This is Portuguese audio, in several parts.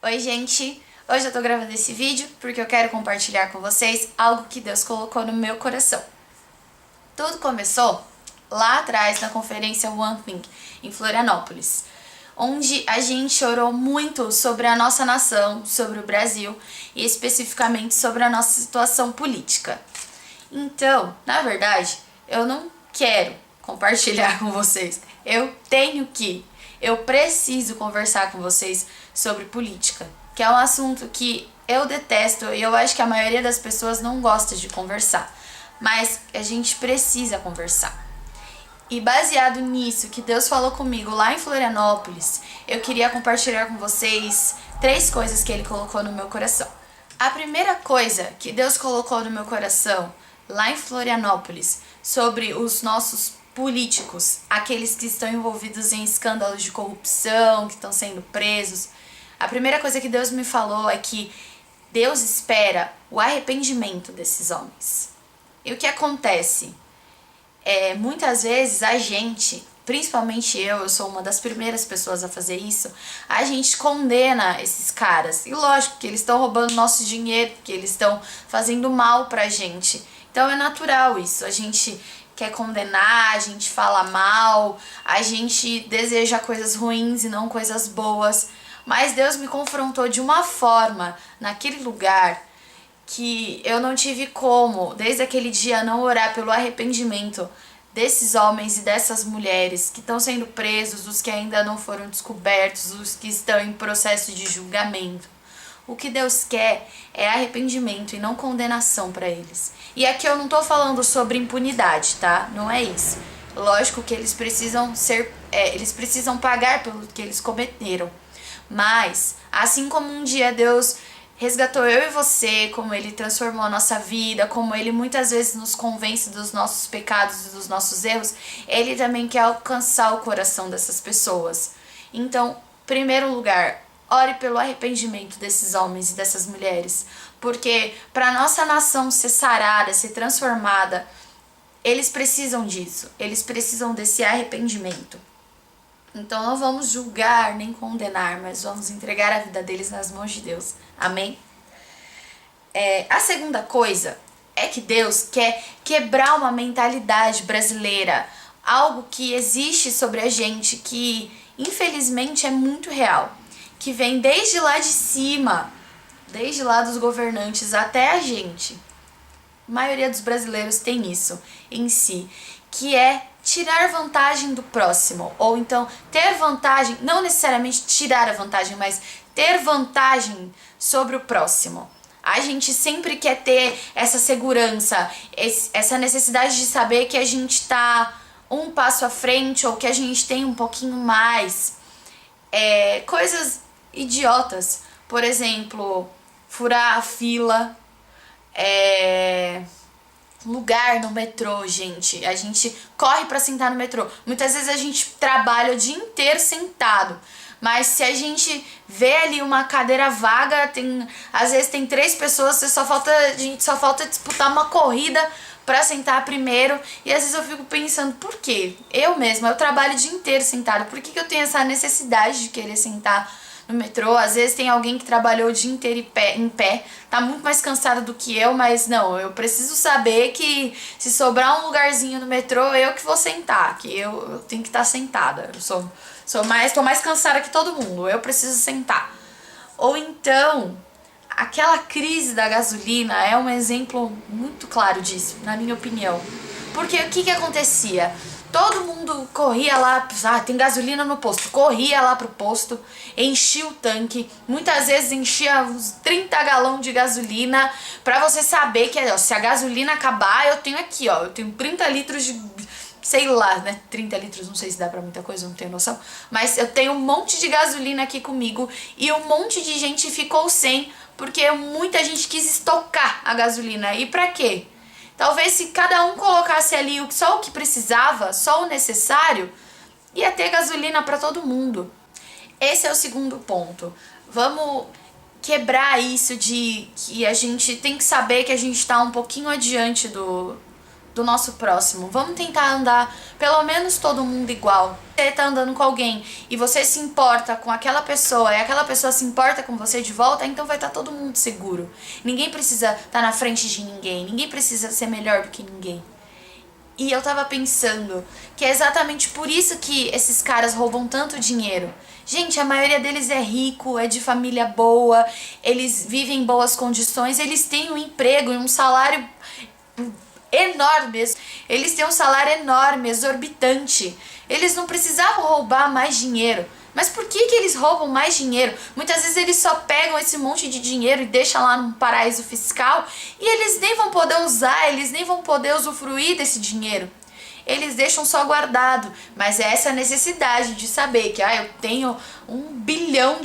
Oi, gente! Hoje eu tô gravando esse vídeo porque eu quero compartilhar com vocês algo que Deus colocou no meu coração. Tudo começou lá atrás na conferência One Thing, em Florianópolis, onde a gente orou muito sobre a nossa nação, sobre o Brasil e especificamente sobre a nossa situação política. Então, na verdade, eu não quero compartilhar com vocês, eu preciso conversar com vocês sobre política, que é um assunto que eu detesto e eu acho que a maioria das pessoas não gosta de conversar, mas a gente precisa conversar. E baseado nisso que Deus falou comigo lá em Florianópolis, eu queria compartilhar com vocês 3 coisas que Ele colocou no meu coração. A primeira coisa que Deus colocou no meu coração lá em Florianópolis sobre os nossos políticos, aqueles que estão envolvidos em escândalos de corrupção, que estão sendo presos. A primeira coisa que Deus me falou é que Deus espera o arrependimento desses homens. E o que acontece? Muitas vezes a gente, principalmente eu sou uma das primeiras pessoas a fazer isso, a gente condena esses caras. E lógico que eles estão roubando nosso dinheiro, que eles estão fazendo mal pra gente. Então é natural isso, a gente quer condenar, a gente fala mal, a gente deseja coisas ruins e não coisas boas. Mas Deus me confrontou de uma forma naquele lugar que eu não tive como, desde aquele dia, não orar pelo arrependimento desses homens e dessas mulheres que estão sendo presos, os que ainda não foram descobertos, os que estão em processo de julgamento. O que Deus quer é arrependimento e não condenação para eles. E aqui eu não tô falando sobre impunidade, tá? Não é isso. Lógico que eles precisam eles precisam pagar pelo que eles cometeram. Mas, assim como um dia Deus resgatou eu e você, como Ele transformou a nossa vida, como Ele muitas vezes nos convence dos nossos pecados e dos nossos erros, Ele também quer alcançar o coração dessas pessoas. Então, em primeiro lugar, ore pelo arrependimento desses homens e dessas mulheres, porque para nossa nação ser sarada, ser transformada, eles precisam disso, eles precisam desse arrependimento. Então não vamos julgar nem condenar, mas vamos entregar a vida deles nas mãos de Deus. Amém? A segunda coisa é que Deus quer quebrar uma mentalidade brasileira, algo que existe sobre a gente, que infelizmente é muito real, que vem desde lá de cima, desde lá dos governantes até a gente. A maioria dos brasileiros tem isso em si, que é tirar vantagem do próximo, ou então ter vantagem, não necessariamente tirar a vantagem, mas ter vantagem sobre o próximo. A gente sempre quer ter essa segurança, essa necessidade de saber que a gente tá um passo à frente ou que a gente tem um pouquinho mais. Coisas idiotas, por exemplo, furar a fila, lugar no metrô, gente. A gente corre pra sentar no metrô. Muitas vezes a gente trabalha o dia inteiro sentado. Mas se a gente vê ali uma cadeira vaga, às vezes tem 3 pessoas, a gente só falta disputar uma corrida pra sentar primeiro. E às vezes eu fico pensando, por quê? Eu mesma, eu trabalho o dia inteiro sentado. Por que eu tenho essa necessidade de querer sentar no metrô? Às vezes tem alguém que trabalhou o dia inteiro em pé, tá muito mais cansado do que eu, mas não, eu preciso saber que se sobrar um lugarzinho no metrô, eu que vou sentar, que eu tenho que estar sentada. Eu tô mais cansada que todo mundo, eu preciso sentar. Ou então, aquela crise da gasolina é um exemplo muito claro disso, na minha opinião. Porque o que acontecia? Todo mundo corria lá, tem gasolina no posto, corria lá pro posto, enchia o tanque, muitas vezes enchia uns 30 galões de gasolina, pra você saber que ó, se a gasolina acabar, eu tenho aqui, ó, eu tenho 30 litros de, sei lá, né, 30 litros, não sei se dá pra muita coisa, não tenho noção, mas eu tenho um monte de gasolina aqui comigo e um monte de gente ficou sem, porque muita gente quis estocar a gasolina, e pra quê? Talvez se cada um colocasse ali só o que precisava, só o necessário, ia ter gasolina para todo mundo. Esse é o segundo ponto. Vamos quebrar isso de que a gente tem que saber que a gente está um pouquinho adiante do do nosso próximo. Vamos tentar andar pelo menos todo mundo igual. Você tá andando com alguém e você se importa com aquela pessoa e aquela pessoa se importa com você de volta, então vai estar todo mundo seguro. Ninguém precisa estar na frente de ninguém, ninguém precisa ser melhor do que ninguém. E eu tava pensando que é exatamente por isso que esses caras roubam tanto dinheiro. Gente, a maioria deles é rico, é de família boa, eles vivem em boas condições, eles têm um emprego e um salário enorme. Eles têm um salário enorme, exorbitante. Eles não precisavam roubar mais dinheiro. Mas por que eles roubam mais dinheiro? Muitas vezes eles só pegam esse monte de dinheiro e deixam lá num paraíso fiscal e eles nem vão poder usar, eles nem vão poder usufruir desse dinheiro. Eles deixam só guardado, mas é essa necessidade de saber que eu tenho R$1 bilhão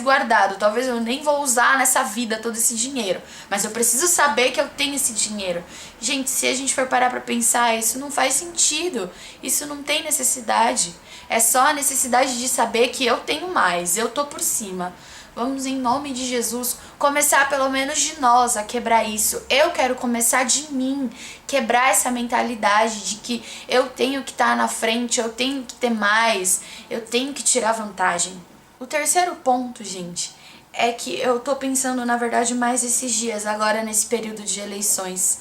guardado, talvez eu nem vou usar nessa vida todo esse dinheiro, mas eu preciso saber que eu tenho esse dinheiro. Gente, se a gente for parar pra pensar, isso não faz sentido, isso não tem necessidade, é só a necessidade de saber que eu tenho mais, eu tô por cima. Vamos, em nome de Jesus, começar pelo menos de nós a quebrar isso. Eu quero começar de mim, quebrar essa mentalidade de que eu tenho que estar na frente, eu tenho que ter mais, eu tenho que tirar vantagem. O terceiro ponto, gente, é que eu tô pensando, na verdade, mais esses dias, agora nesse período de eleições.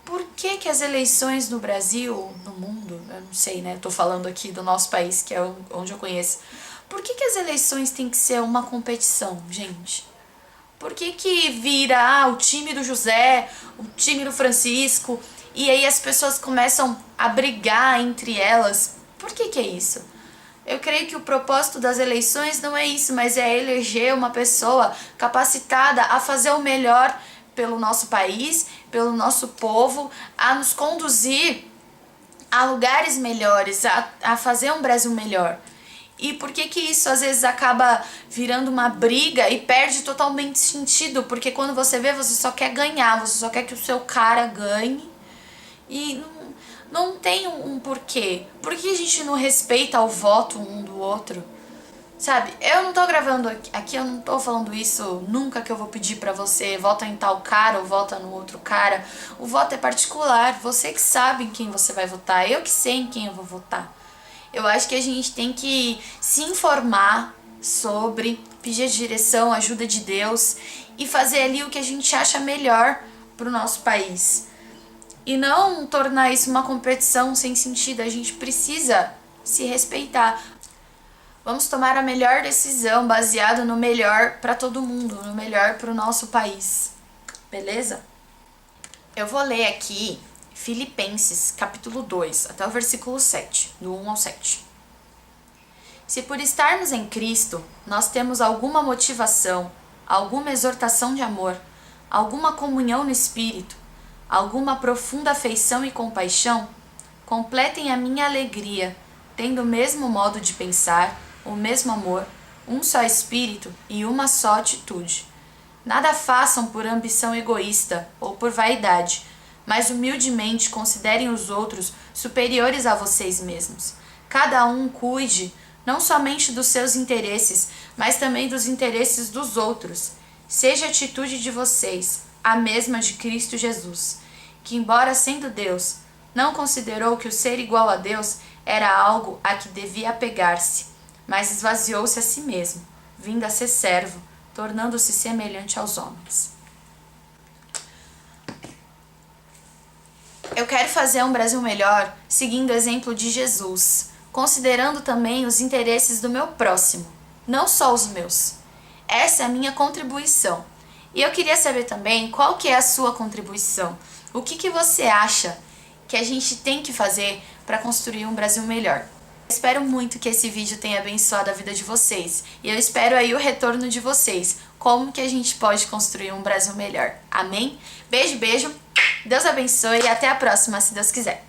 Por que as eleições no Brasil, no mundo, eu não sei, né? Tô falando aqui do nosso país, que é onde eu conheço. Por que as eleições têm que ser uma competição, gente? Por que vira o time do José, o time do Francisco, e aí as pessoas começam a brigar entre elas? Por que é isso? Eu creio que o propósito das eleições não é isso, mas é eleger uma pessoa capacitada a fazer o melhor pelo nosso país, pelo nosso povo, a nos conduzir a lugares melhores, a fazer um Brasil melhor. E por que isso às vezes acaba virando uma briga e perde totalmente sentido? Porque quando você vê, você só quer ganhar, você só quer que o seu cara ganhe e não tem um porquê. Por que a gente não respeita o voto um do outro? Sabe, eu não tô gravando aqui, eu não tô falando isso nunca que eu vou pedir pra você vota em tal cara ou vota no outro cara. O voto é particular, você que sabe em quem você vai votar, eu que sei em quem eu vou votar. Eu acho que a gente tem que se informar sobre, pedir a direção, a ajuda de Deus e fazer ali o que a gente acha melhor pro nosso país. E não tornar isso uma competição sem sentido, a gente precisa se respeitar. Vamos tomar a melhor decisão baseado no melhor para todo mundo, no melhor para o nosso país. Beleza? Eu vou ler aqui Filipenses, capítulo 2, até o versículo 7, do 1 ao 7. Se por estarmos em Cristo, nós temos alguma motivação, alguma exortação de amor, alguma comunhão no Espírito, alguma profunda afeição e compaixão, completem a minha alegria, tendo o mesmo modo de pensar, o mesmo amor, um só Espírito e uma só atitude. Nada façam por ambição egoísta ou por vaidade, mas humildemente considerem os outros superiores a vocês mesmos. Cada um cuide não somente dos seus interesses, mas também dos interesses dos outros. Seja a atitude de vocês a mesma de Cristo Jesus, que, embora sendo Deus, não considerou que o ser igual a Deus era algo a que devia apegar-se, mas esvaziou-se a si mesmo, vindo a ser servo, tornando-se semelhante aos homens. Eu quero fazer um Brasil melhor seguindo o exemplo de Jesus, considerando também os interesses do meu próximo, não só os meus. Essa é a minha contribuição. E eu queria saber também qual que é a sua contribuição. O que você acha que a gente tem que fazer para construir um Brasil melhor? Espero muito que esse vídeo tenha abençoado a vida de vocês. E eu espero aí o retorno de vocês. Como que a gente pode construir um Brasil melhor? Amém? Beijo, beijo. Deus abençoe e até a próxima, se Deus quiser.